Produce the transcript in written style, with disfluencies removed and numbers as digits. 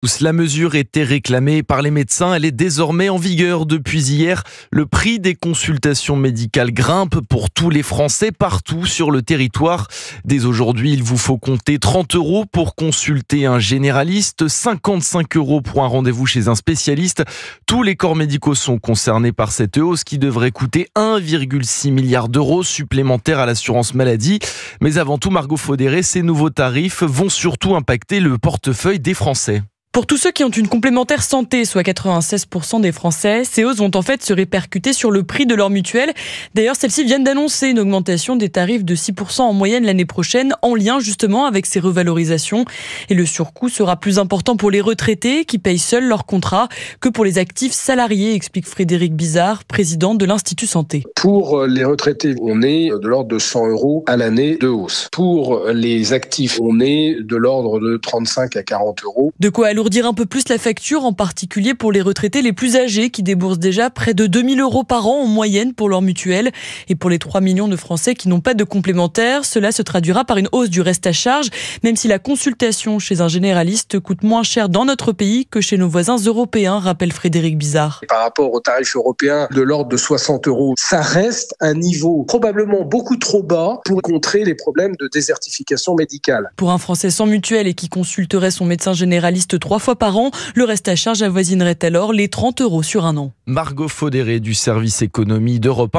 La mesure était réclamée par les médecins, elle est désormais en vigueur depuis hier. Le prix des consultations médicales grimpe pour tous les Français partout sur le territoire. Dès aujourd'hui, il vous faut compter 30 € pour consulter un généraliste, 55 € pour un rendez-vous chez un spécialiste. Tous les corps médicaux sont concernés par cette hausse qui devrait coûter 1,6 milliard d'euros supplémentaires à l'assurance maladie. Mais avant tout, Margot Faudéré, ces nouveaux tarifs vont surtout impacter le portefeuille des Français. Pour tous ceux qui ont une complémentaire santé, soit 96% des Français, ces hausses vont en fait se répercuter sur le prix de leur mutuelle. D'ailleurs, celles-ci viennent d'annoncer une augmentation des tarifs de 6% en moyenne l'année prochaine, en lien justement avec ces revalorisations. Et le surcoût sera plus important pour les retraités qui payent seuls leur contrat que pour les actifs salariés, explique Frédéric Bizard, président de l'Institut Santé. Pour les retraités, on est de l'ordre de 100 € à l'année de hausse. Pour les actifs, on est de l'ordre de 35 à 40 €. De quoi alourdir un peu plus la facture, en particulier pour les retraités les plus âgés qui déboursent déjà près de 2 000 € par an en moyenne pour leur mutuelle. Et pour les 3 millions de Français qui n'ont pas de complémentaire, cela se traduira par une hausse du reste à charge, même si la consultation chez un généraliste coûte moins cher dans notre pays que chez nos voisins européens, rappelle Frédéric Bizard. Par rapport aux tarifs européens de l'ordre de 60 €, ça reste un niveau probablement beaucoup trop bas pour contrer les problèmes de désertification médicale. Pour un Français sans mutuelle et qui consulterait son médecin généraliste 3 fois par an, le reste à charge avoisinerait alors les 30 € sur un an. Margot Faudéré du service économie d'Europe 1.